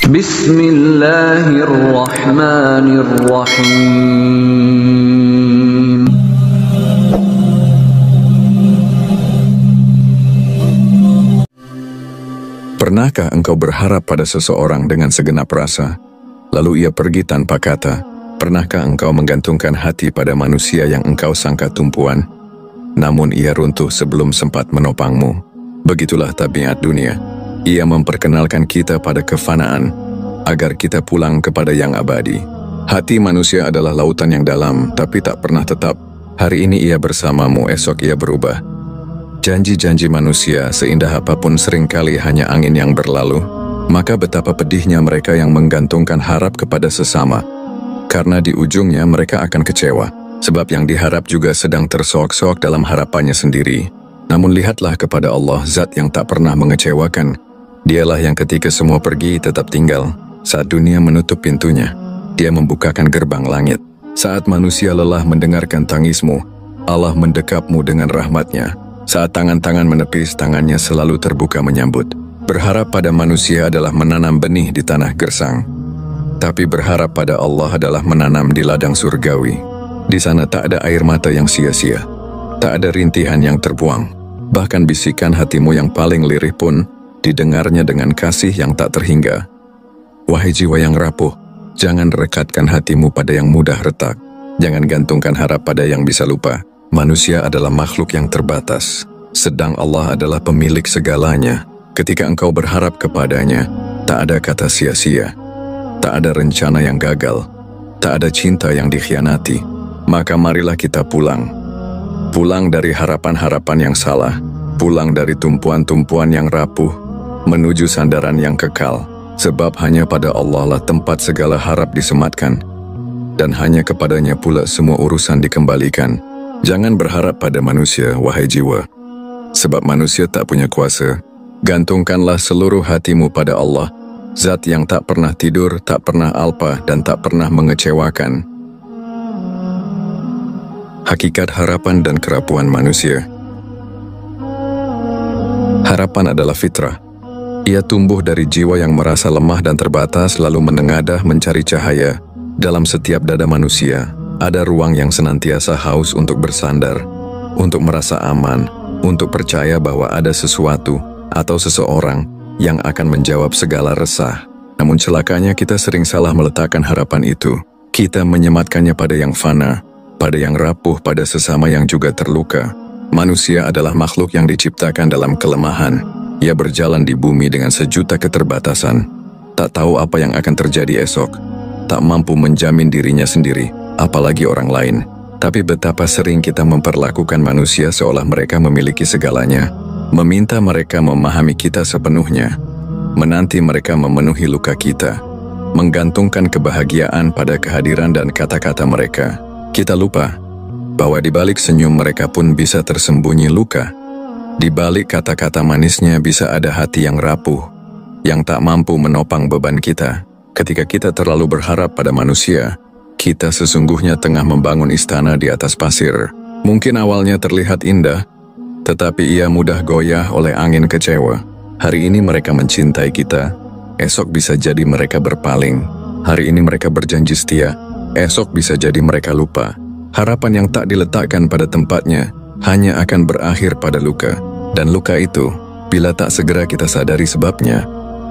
Bismillahirrahmanirrahim. Pernahkah engkau berharap pada seseorang dengan segenap rasa, lalu ia pergi tanpa kata? Pernahkah engkau menggantungkan hati pada manusia yang engkau sangka tumpuan, namun ia runtuh sebelum sempat menopangmu? Begitulah tabiat dunia. Ia memperkenalkan kita pada kefanaan, agar kita pulang kepada yang abadi. Hati manusia adalah lautan yang dalam, tapi tak pernah tetap. Hari ini ia bersamamu, esok ia berubah. Janji-janji manusia seindah apapun seringkali hanya angin yang berlalu. Maka betapa pedihnya mereka yang menggantungkan harap kepada sesama. Karena di ujungnya mereka akan kecewa. Sebab yang diharap juga sedang tersoak-soak dalam harapannya sendiri. Namun lihatlah kepada Allah, zat yang tak pernah mengecewakan. Dialah yang ketika semua pergi tetap tinggal. Saat dunia menutup pintunya, Dia membukakan gerbang langit. Saat manusia lelah mendengarkan tangismu, Allah mendekapmu dengan rahmat-Nya. Saat tangan-tangan menepis, tangannya selalu terbuka menyambut. Berharap pada manusia adalah menanam benih di tanah gersang. Tapi berharap pada Allah adalah menanam di ladang surgawi. Di sana tak ada air mata yang sia-sia. Tak ada rintihan yang terbuang. Bahkan bisikan hatimu yang paling lirih pun didengarnya dengan kasih yang tak terhingga. Wahai jiwa yang rapuh, jangan rekatkan hatimu pada yang mudah retak. Jangan gantungkan harap pada yang bisa lupa. Manusia adalah makhluk yang terbatas, sedang Allah adalah pemilik segalanya. Ketika engkau berharap kepadanya, tak ada kata sia-sia, tak ada rencana yang gagal, tak ada cinta yang dikhianati. Maka marilah kita pulang. Pulang dari harapan-harapan yang salah, pulang dari tumpuan-tumpuan yang rapuh, menuju sandaran yang kekal. Sebab hanya pada Allah lah tempat segala harap disematkan, dan hanya kepadanya pula semua urusan dikembalikan. Jangan berharap pada manusia, wahai jiwa, sebab manusia tak punya kuasa. Gantungkanlah seluruh hatimu pada Allah, zat yang tak pernah tidur, tak pernah alpa, dan tak pernah mengecewakan. Hakikat harapan dan kerapuhan manusia. Harapan adalah fitrah. Ia tumbuh dari jiwa yang merasa lemah dan terbatas, lalu menengadah mencari cahaya. Dalam setiap dada manusia, ada ruang yang senantiasa haus untuk bersandar, untuk merasa aman, untuk percaya bahwa ada sesuatu atau seseorang yang akan menjawab segala resah. Namun celakanya kita sering salah meletakkan harapan itu. Kita menyematkannya pada yang fana, pada yang rapuh, pada sesama yang juga terluka. Manusia adalah makhluk yang diciptakan dalam kelemahan. Ia berjalan di bumi dengan sejuta keterbatasan. Tak tahu apa yang akan terjadi esok. Tak mampu menjamin dirinya sendiri, apalagi orang lain. Tapi betapa sering kita memperlakukan manusia seolah mereka memiliki segalanya. Meminta mereka memahami kita sepenuhnya. Menanti mereka memenuhi luka kita. Menggantungkan kebahagiaan pada kehadiran dan kata-kata mereka. Kita lupa bahwa di balik senyum mereka pun bisa tersembunyi luka. Di balik kata-kata manisnya bisa ada hati yang rapuh, yang tak mampu menopang beban kita. Ketika kita terlalu berharap pada manusia, kita sesungguhnya tengah membangun istana di atas pasir. Mungkin awalnya terlihat indah, tetapi ia mudah goyah oleh angin kecewa. Hari ini mereka mencintai kita, esok bisa jadi mereka berpaling. Hari ini mereka berjanji setia, esok bisa jadi mereka lupa. Harapan yang tak diletakkan pada tempatnya hanya akan berakhir pada luka. Dan luka itu, bila tak segera kita sadari sebabnya,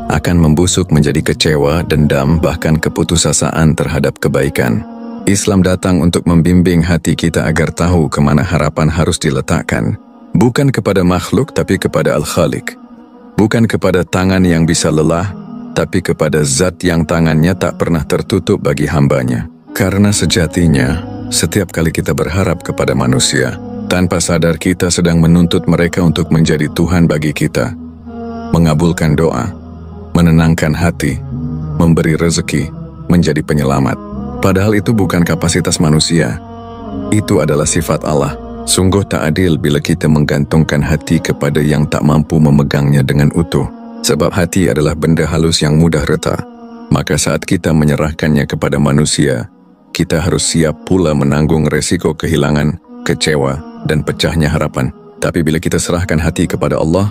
akan membusuk menjadi kecewa, dendam, bahkan keputusasaan terhadap kebaikan. Islam datang untuk membimbing hati kita agar tahu kemana harapan harus diletakkan. Bukan kepada makhluk, tapi kepada Al-Khaliq. Bukan kepada tangan yang bisa lelah, tapi kepada zat yang tangannya tak pernah tertutup bagi hambanya. Karena sejatinya, setiap kali kita berharap kepada manusia, tanpa sadar kita sedang menuntut mereka untuk menjadi Tuhan bagi kita, mengabulkan doa, menenangkan hati, memberi rezeki, menjadi penyelamat. Padahal itu bukan kapasitas manusia. Itu adalah sifat Allah. Sungguh tak adil bila kita menggantungkan hati kepada yang tak mampu memegangnya dengan utuh. Sebab hati adalah benda halus yang mudah retak. Maka saat kita menyerahkannya kepada manusia, kita harus siap pula menanggung resiko kehilangan, kecewa, dan pecahnya harapan. Tapi bila kita serahkan hati kepada Allah,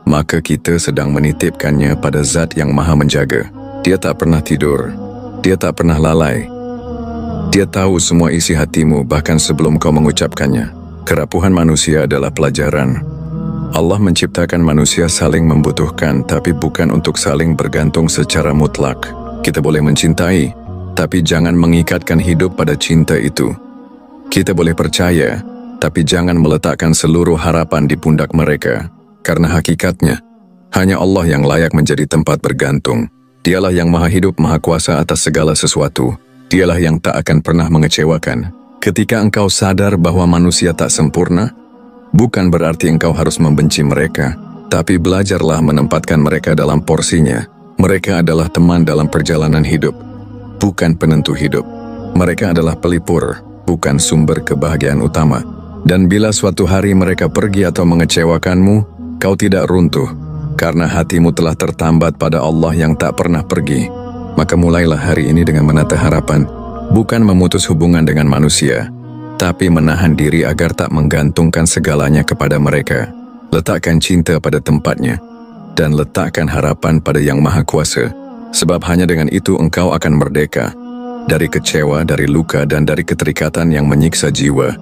maka kita sedang menitipkannya pada zat yang maha menjaga. Dia tak pernah tidur. Dia tak pernah lalai. Dia tahu semua isi hatimu bahkan sebelum kau mengucapkannya. Kerapuhan manusia adalah pelajaran. Allah menciptakan manusia saling membutuhkan, tapi bukan untuk saling bergantung secara mutlak. Kita boleh mencintai, tapi jangan mengikatkan hidup pada cinta itu. Kita boleh percaya, tapi jangan meletakkan seluruh harapan di pundak mereka. Karena hakikatnya, hanya Allah yang layak menjadi tempat bergantung. Dialah yang maha hidup, maha kuasa atas segala sesuatu. Dialah yang tak akan pernah mengecewakan. Ketika engkau sadar bahwa manusia tak sempurna, bukan berarti engkau harus membenci mereka, tapi belajarlah menempatkan mereka dalam porsinya. Mereka adalah teman dalam perjalanan hidup, bukan penentu hidup. Mereka adalah pelipur, bukan sumber kebahagiaan utama. Dan bila suatu hari mereka pergi atau mengecewakanmu, kau tidak runtuh, karena hatimu telah tertambat pada Allah yang tak pernah pergi. Maka mulailah hari ini dengan menata harapan, bukan memutus hubungan dengan manusia, tapi menahan diri agar tak menggantungkan segalanya kepada mereka. Letakkan cinta pada tempatnya, dan letakkan harapan pada Yang Maha Kuasa, sebab hanya dengan itu engkau akan merdeka dari kecewa, dari luka, dan dari keterikatan yang menyiksa jiwa.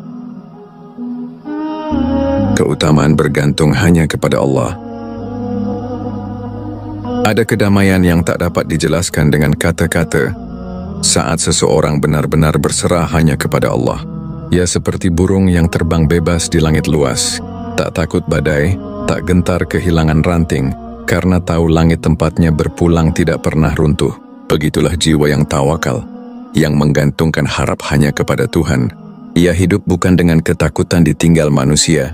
Keutamaan bergantung hanya kepada Allah. Ada kedamaian yang tak dapat dijelaskan dengan kata-kata saat seseorang benar-benar berserah hanya kepada Allah. Ia seperti burung yang terbang bebas di langit luas, tak takut badai, tak gentar kehilangan ranting, karena tahu langit tempatnya berpulang tidak pernah runtuh. Begitulah jiwa yang tawakal, yang menggantungkan harap hanya kepada Tuhan. Ia hidup bukan dengan ketakutan ditinggal manusia,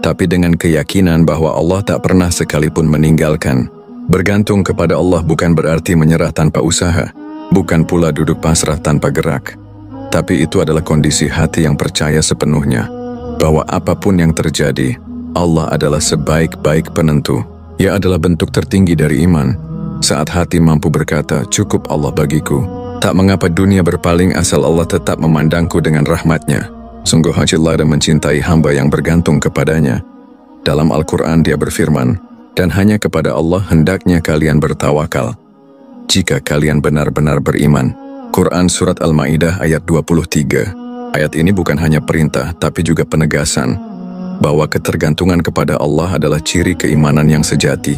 tapi dengan keyakinan bahwa Allah tak pernah sekalipun meninggalkan. Bergantung kepada Allah bukan berarti menyerah tanpa usaha, bukan pula duduk pasrah tanpa gerak. Tapi itu adalah kondisi hati yang percaya sepenuhnya bahwa apapun yang terjadi, Allah adalah sebaik-baik penentu. Ia adalah bentuk tertinggi dari iman. Saat hati mampu berkata, cukup Allah bagiku, tak mengapa dunia berpaling asal Allah tetap memandangku dengan rahmatnya. Sungguh hajilah dan mencintai hamba yang bergantung kepadanya. Dalam Al-Quran dia berfirman, dan hanya kepada Allah hendaknya kalian bertawakal, jika kalian benar-benar beriman. Quran Surat Al-Ma'idah ayat 23. Ayat ini bukan hanya perintah, tapi juga penegasan bahwa ketergantungan kepada Allah adalah ciri keimanan yang sejati.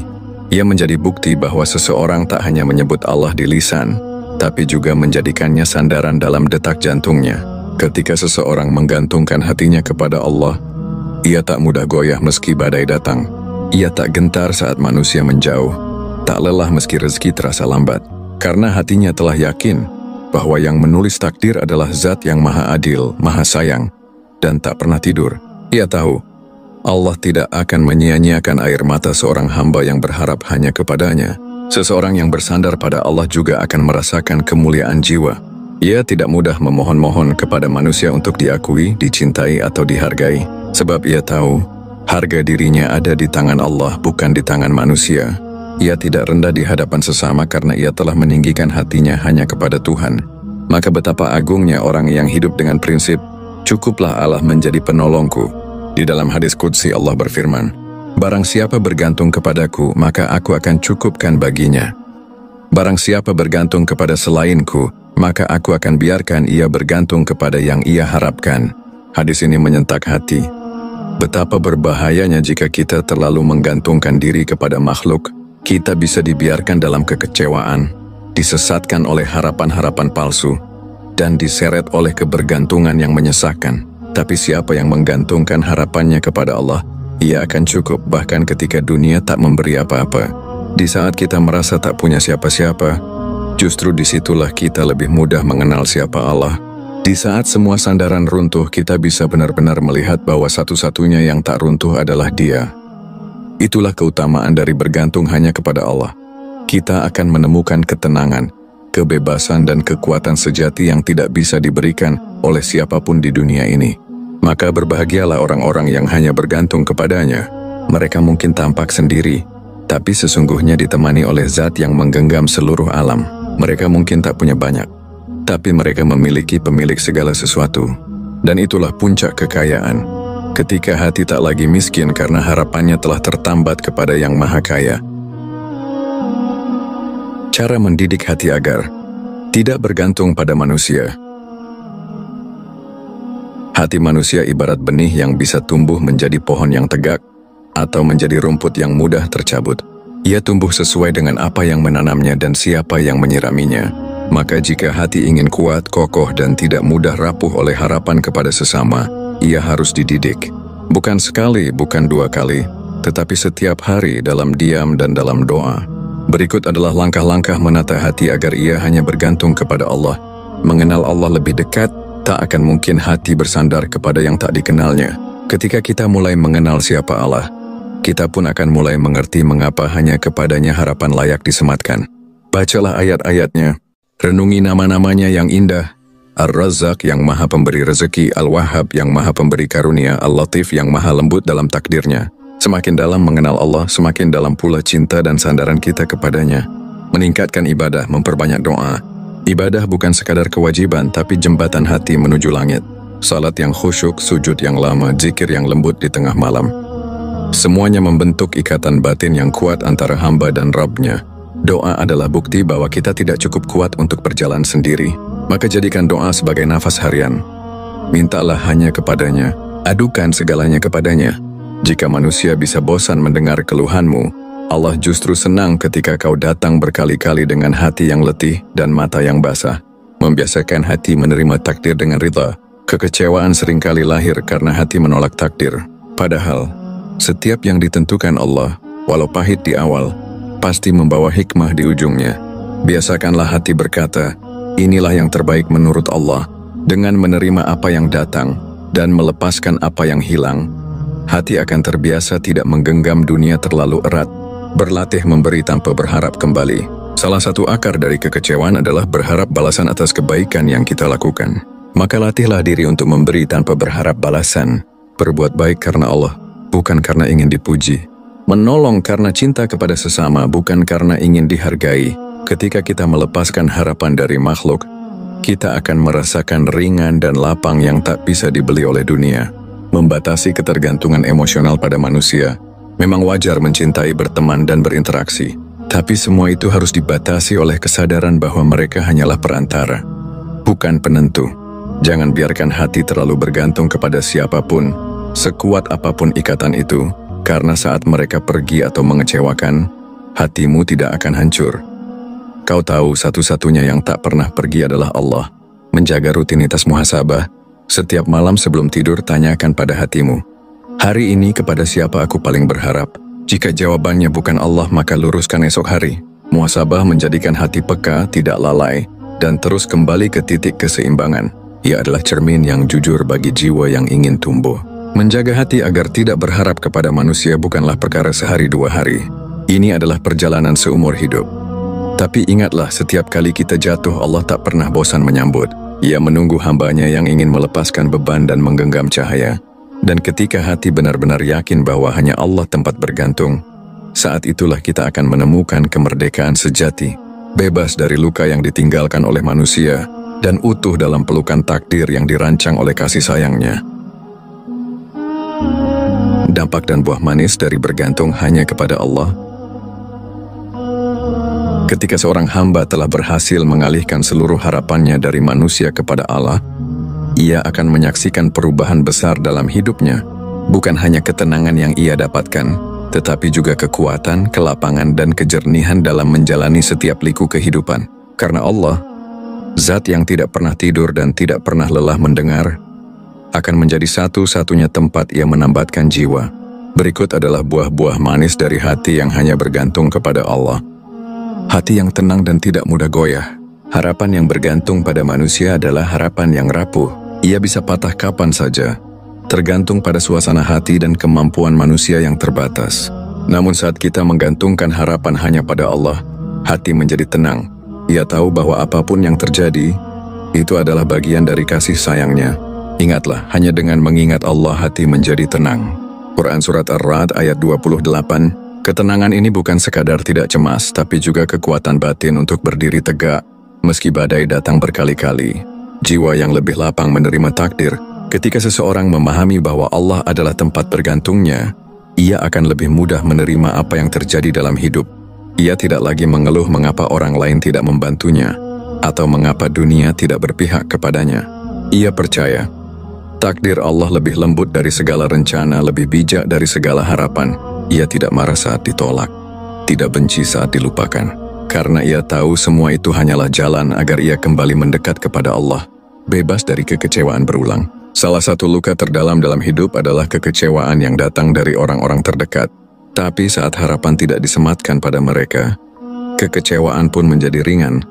Ia menjadi bukti bahwa seseorang tak hanya menyebut Allah di lisan, tapi juga menjadikannya sandaran dalam detak jantungnya. Ketika seseorang menggantungkan hatinya kepada Allah, ia tak mudah goyah meski badai datang. Ia tak gentar saat manusia menjauh, tak lelah meski rezeki terasa lambat, karena hatinya telah yakin bahwa yang menulis takdir adalah Zat yang Maha Adil, Maha Sayang, dan tak pernah tidur. Ia tahu Allah tidak akan menyia-nyiakan air mata seorang hamba yang berharap hanya kepadanya. Seseorang yang bersandar pada Allah juga akan merasakan kemuliaan jiwa. Ia tidak mudah memohon-mohon kepada manusia untuk diakui, dicintai, atau dihargai, sebab ia tahu harga dirinya ada di tangan Allah, bukan di tangan manusia. Ia tidak rendah di hadapan sesama karena ia telah meninggikan hatinya hanya kepada Tuhan. Maka betapa agungnya orang yang hidup dengan prinsip, cukuplah Allah menjadi penolongku. Di dalam hadis qudsi Allah berfirman, barang siapa bergantung kepadaku, maka aku akan cukupkan baginya. Barang siapa bergantung kepada selainku, maka aku akan biarkan ia bergantung kepada yang ia harapkan. Hadis ini menyentak hati. Betapa berbahayanya jika kita terlalu menggantungkan diri kepada makhluk. Kita bisa dibiarkan dalam kekecewaan, disesatkan oleh harapan-harapan palsu, dan diseret oleh kebergantungan yang menyesakkan. Tapi siapa yang menggantungkan harapannya kepada Allah, ia akan cukup bahkan ketika dunia tak memberi apa-apa. Di saat kita merasa tak punya siapa-siapa, justru disitulah kita lebih mudah mengenal siapa Allah. Di saat semua sandaran runtuh, kita bisa benar-benar melihat bahwa satu-satunya yang tak runtuh adalah Dia. Itulah keutamaan dari bergantung hanya kepada Allah. Kita akan menemukan ketenangan, kebebasan, dan kekuatan sejati yang tidak bisa diberikan oleh siapapun di dunia ini. Maka berbahagialah orang-orang yang hanya bergantung kepadanya. Mereka mungkin tampak sendiri, tapi sesungguhnya ditemani oleh Zat yang menggenggam seluruh alam. Mereka mungkin tak punya banyak, tapi mereka memiliki pemilik segala sesuatu. Dan itulah puncak kekayaan. Ketika hati tak lagi miskin karena harapannya telah tertambat kepada Yang Maha Kaya. Cara mendidik hati agar tidak bergantung pada manusia. Hati manusia ibarat benih yang bisa tumbuh menjadi pohon yang tegak atau menjadi rumput yang mudah tercabut. Ia tumbuh sesuai dengan apa yang menanamnya dan siapa yang menyiraminya. Maka jika hati ingin kuat, kokoh, dan tidak mudah rapuh oleh harapan kepada sesama, ia harus dididik. Bukan sekali, bukan dua kali, tetapi setiap hari dalam diam dan dalam doa. Berikut adalah langkah-langkah menata hati agar ia hanya bergantung kepada Allah. Mengenal Allah lebih dekat, tak akan mungkin hati bersandar kepada yang tak dikenalnya. Ketika kita mulai mengenal siapa Allah, kita pun akan mulai mengerti mengapa hanya kepadanya harapan layak disematkan. Bacalah ayat-ayatnya, renungi nama-namanya yang indah, Ar-Razzaq yang maha pemberi rezeki, Al-Wahhab yang maha pemberi karunia, Al-Latif yang maha lembut dalam takdirnya. Semakin dalam mengenal Allah, semakin dalam pula cinta dan sandaran kita kepadanya. Meningkatkan ibadah, memperbanyak doa. Ibadah bukan sekadar kewajiban, tapi jembatan hati menuju langit. Salat yang khusyuk, sujud yang lama, zikir yang lembut di tengah malam. Semuanya membentuk ikatan batin yang kuat antara hamba dan Rabb-Nya. Doa adalah bukti bahwa kita tidak cukup kuat untuk berjalan sendiri. Maka jadikan doa sebagai nafas harian. Mintalah hanya kepadanya, adukan segalanya kepadanya. Jika manusia bisa bosan mendengar keluhanmu, Allah justru senang ketika kau datang berkali-kali dengan hati yang letih dan mata yang basah. Membiasakan hati menerima takdir dengan ridha. Kekecewaan seringkali lahir karena hati menolak takdir. Padahal, setiap yang ditentukan Allah, walau pahit di awal, pasti membawa hikmah di ujungnya. Biasakanlah hati berkata, inilah yang terbaik menurut Allah. Dengan menerima apa yang datang dan melepaskan apa yang hilang, hati akan terbiasa tidak menggenggam dunia terlalu erat. Berlatih memberi tanpa berharap kembali. Salah satu akar dari kekecewaan adalah berharap balasan atas kebaikan yang kita lakukan. Maka latihlah diri untuk memberi tanpa berharap balasan. Berbuat baik karena Allah, bukan karena ingin dipuji. Menolong karena cinta kepada sesama, bukan karena ingin dihargai. Ketika kita melepaskan harapan dari makhluk, kita akan merasakan ringan dan lapang yang tak bisa dibeli oleh dunia. Membatasi ketergantungan emosional pada manusia. Memang wajar mencintai, berteman, dan berinteraksi. Tapi semua itu harus dibatasi oleh kesadaran bahwa mereka hanyalah perantara, bukan penentu. Jangan biarkan hati terlalu bergantung kepada siapapun, sekuat apapun ikatan itu, karena saat mereka pergi atau mengecewakan, hatimu tidak akan hancur. Kau tahu satu-satunya yang tak pernah pergi adalah Allah. Menjaga rutinitas muhasabah, setiap malam sebelum tidur tanyakan pada hatimu, hari ini kepada siapa aku paling berharap? Jika jawabannya bukan Allah, maka luruskan esok hari. Muhasabah menjadikan hati peka, tidak lalai, dan terus kembali ke titik keseimbangan. Ia adalah cermin yang jujur bagi jiwa yang ingin tumbuh. Menjaga hati agar tidak berharap kepada manusia bukanlah perkara sehari dua hari. Ini adalah perjalanan seumur hidup. Tapi ingatlah, setiap kali kita jatuh, Allah tak pernah bosan menyambut. Ia menunggu hambanya yang ingin melepaskan beban dan menggenggam cahaya. Dan ketika hati benar-benar yakin bahwa hanya Allah tempat bergantung, saat itulah kita akan menemukan kemerdekaan sejati, bebas dari luka yang ditinggalkan oleh manusia, dan utuh dalam pelukan takdir yang dirancang oleh kasih sayangnya. Dampak dan buah manis dari bergantung hanya kepada Allah. Ketika seorang hamba telah berhasil mengalihkan seluruh harapannya dari manusia kepada Allah, ia akan menyaksikan perubahan besar dalam hidupnya. Bukan hanya ketenangan yang ia dapatkan, tetapi juga kekuatan, kelapangan, dan kejernihan dalam menjalani setiap liku kehidupan. Karena Allah, Zat yang tidak pernah tidur dan tidak pernah lelah mendengar, akan menjadi satu-satunya tempat ia menambatkan jiwa. Berikut adalah buah-buah manis dari hati yang hanya bergantung kepada Allah. Hati yang tenang dan tidak mudah goyah. Harapan yang bergantung pada manusia adalah harapan yang rapuh. Ia bisa patah kapan saja, tergantung pada suasana hati dan kemampuan manusia yang terbatas. Namun saat kita menggantungkan harapan hanya pada Allah, hati menjadi tenang. Ia tahu bahwa apapun yang terjadi, itu adalah bagian dari kasih sayangnya. Ingatlah, hanya dengan mengingat Allah hati menjadi tenang. Quran Surat Ar-Ra'd ayat 28, ketenangan ini bukan sekadar tidak cemas, tapi juga kekuatan batin untuk berdiri tegak, meski badai datang berkali-kali. Jiwa yang lebih lapang menerima takdir. Ketika seseorang memahami bahwa Allah adalah tempat bergantungnya, ia akan lebih mudah menerima apa yang terjadi dalam hidup. Ia tidak lagi mengeluh mengapa orang lain tidak membantunya, atau mengapa dunia tidak berpihak kepadanya. Ia percaya, takdir Allah lebih lembut dari segala rencana, lebih bijak dari segala harapan. Ia tidak marah saat ditolak, tidak benci saat dilupakan, karena ia tahu semua itu hanyalah jalan agar ia kembali mendekat kepada Allah, bebas dari kekecewaan berulang. Salah satu luka terdalam dalam hidup adalah kekecewaan yang datang dari orang-orang terdekat. Tapi saat harapan tidak disematkan pada mereka, kekecewaan pun menjadi ringan,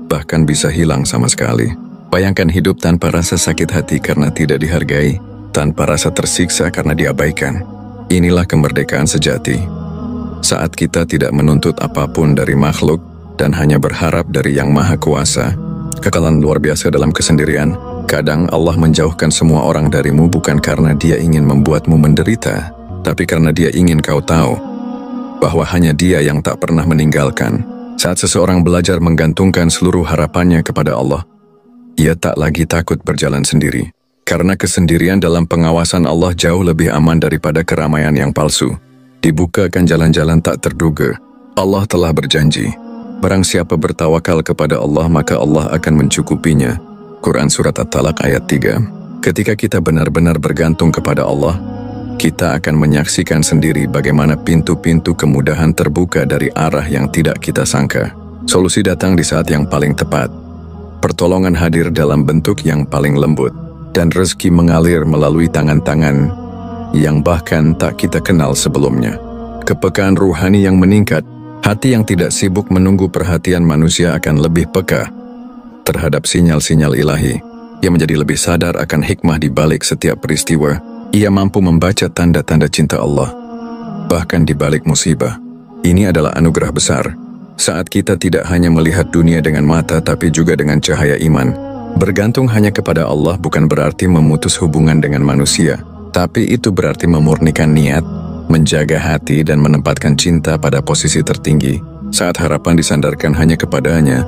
bahkan bisa hilang sama sekali. Bayangkan hidup tanpa rasa sakit hati karena tidak dihargai, tanpa rasa tersiksa karena diabaikan. Inilah kemerdekaan sejati. Saat kita tidak menuntut apapun dari makhluk dan hanya berharap dari Yang Maha Kuasa, kekalahan luar biasa dalam kesendirian. Kadang Allah menjauhkan semua orang darimu bukan karena Dia ingin membuatmu menderita, tapi karena Dia ingin kau tahu bahwa hanya Dia yang tak pernah meninggalkan. Saat seseorang belajar menggantungkan seluruh harapannya kepada Allah, ia tak lagi takut berjalan sendiri. Karena kesendirian dalam pengawasan Allah jauh lebih aman daripada keramaian yang palsu. Dibukakan jalan-jalan tak terduga. Allah telah berjanji, barang siapa bertawakal kepada Allah maka Allah akan mencukupinya. Quran Surat At-Talaq ayat 3. Ketika kita benar-benar bergantung kepada Allah, kita akan menyaksikan sendiri bagaimana pintu-pintu kemudahan terbuka dari arah yang tidak kita sangka. Solusi datang di saat yang paling tepat. Pertolongan hadir dalam bentuk yang paling lembut, dan rezeki mengalir melalui tangan-tangan yang bahkan tak kita kenal sebelumnya. Kepekaan ruhani yang meningkat, hati yang tidak sibuk menunggu perhatian manusia akan lebih peka terhadap sinyal-sinyal ilahi. Ia menjadi lebih sadar akan hikmah di balik setiap peristiwa. Ia mampu membaca tanda-tanda cinta Allah, bahkan di balik musibah. Ini adalah anugerah besar, saat kita tidak hanya melihat dunia dengan mata tapi juga dengan cahaya iman. Bergantung hanya kepada Allah bukan berarti memutus hubungan dengan manusia, tapi itu berarti memurnikan niat, menjaga hati dan menempatkan cinta pada posisi tertinggi. Saat harapan disandarkan hanya kepadanya,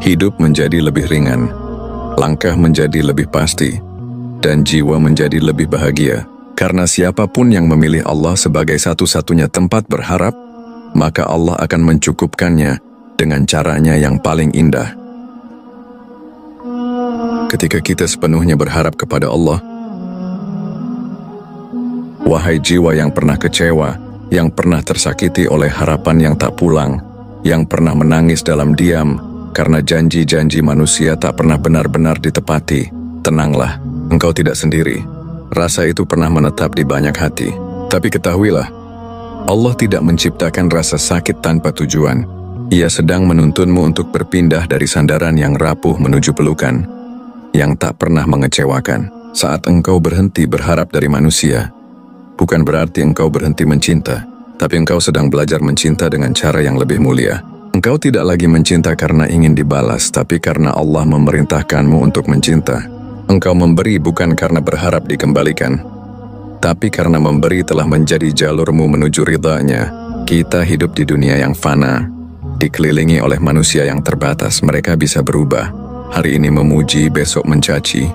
hidup menjadi lebih ringan, langkah menjadi lebih pasti, dan jiwa menjadi lebih bahagia. Karena siapapun yang memilih Allah sebagai satu-satunya tempat berharap, maka Allah akan mencukupkannya dengan caranya yang paling indah. Ketika kita sepenuhnya berharap kepada Allah, wahai jiwa yang pernah kecewa, yang pernah tersakiti oleh harapan yang tak pulang, yang pernah menangis dalam diam karena janji-janji manusia tak pernah benar-benar ditepati, tenanglah. Engkau tidak sendiri. Rasa itu pernah menetap di banyak hati. Tapi ketahuilah, Allah tidak menciptakan rasa sakit tanpa tujuan. Ia sedang menuntunmu untuk berpindah dari sandaran yang rapuh menuju pelukan yang tak pernah mengecewakan. Saat engkau berhenti berharap dari manusia, bukan berarti engkau berhenti mencinta, tapi engkau sedang belajar mencinta dengan cara yang lebih mulia. Engkau tidak lagi mencinta karena ingin dibalas, tapi karena Allah memerintahkanmu untuk mencinta. Engkau memberi bukan karena berharap dikembalikan, tapi karena memberi telah menjadi jalurmu menuju ridha-Nya. Kita hidup di dunia yang fana, dikelilingi oleh manusia yang terbatas. Mereka bisa berubah. Hari ini memuji, besok mencaci.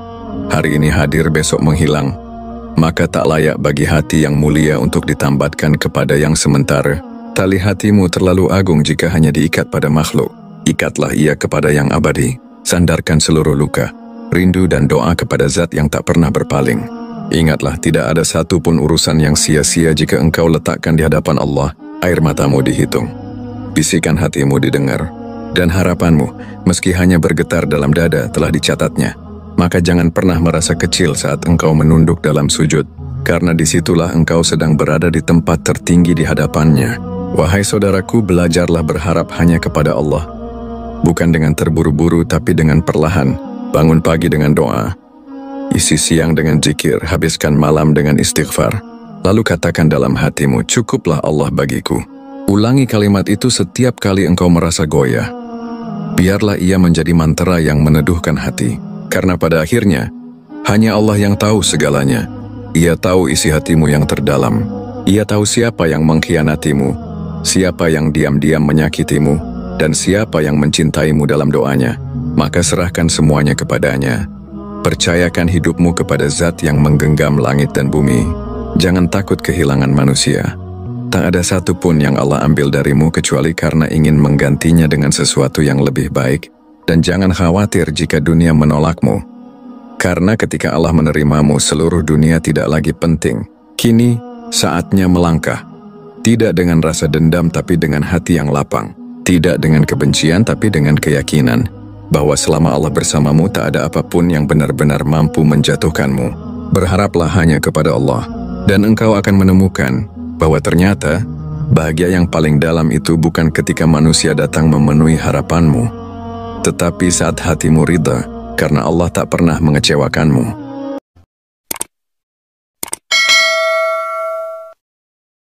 Hari ini hadir, besok menghilang. Maka tak layak bagi hati yang mulia untuk ditambatkan kepada yang sementara. Tali hatimu terlalu agung jika hanya diikat pada makhluk. Ikatlah ia kepada yang abadi. Sandarkan seluruh luka, rindu dan doa kepada Zat yang tak pernah berpaling. Ingatlah, tidak ada satu pun urusan yang sia-sia jika engkau letakkan di hadapan Allah. Air matamu dihitung, bisikan hatimu didengar, dan harapanmu, meski hanya bergetar dalam dada, telah dicatatnya. Maka jangan pernah merasa kecil saat engkau menunduk dalam sujud, karena disitulah engkau sedang berada di tempat tertinggi di hadapannya. Wahai saudaraku, belajarlah berharap hanya kepada Allah. Bukan dengan terburu-buru, tapi dengan perlahan. Bangun pagi dengan doa, isi siang dengan zikir, habiskan malam dengan istighfar. Lalu katakan dalam hatimu, cukuplah Allah bagiku. Ulangi kalimat itu setiap kali engkau merasa goyah. Biarlah ia menjadi mantra yang meneduhkan hati. Karena pada akhirnya, hanya Allah yang tahu segalanya. Ia tahu isi hatimu yang terdalam. Ia tahu siapa yang mengkhianatimu, siapa yang diam-diam menyakitimu, dan siapa yang mencintaimu dalam doanya. Maka serahkan semuanya kepadanya. Percayakan hidupmu kepada Zat yang menggenggam langit dan bumi. Jangan takut kehilangan manusia. Tak ada satu pun yang Allah ambil darimu kecuali karena ingin menggantinya dengan sesuatu yang lebih baik, dan jangan khawatir jika dunia menolakmu. Karena ketika Allah menerimamu, seluruh dunia tidak lagi penting. Kini, saatnya melangkah. Tidak dengan rasa dendam tapi dengan hati yang lapang. Tidak dengan kebencian tapi dengan keyakinan bahwa selama Allah bersamamu tak ada apapun yang benar-benar mampu menjatuhkanmu. Berharaplah hanya kepada Allah, dan engkau akan menemukan bahwa ternyata bahagia yang paling dalam itu bukan ketika manusia datang memenuhi harapanmu, tetapi saat hatimu ridha karena Allah tak pernah mengecewakanmu.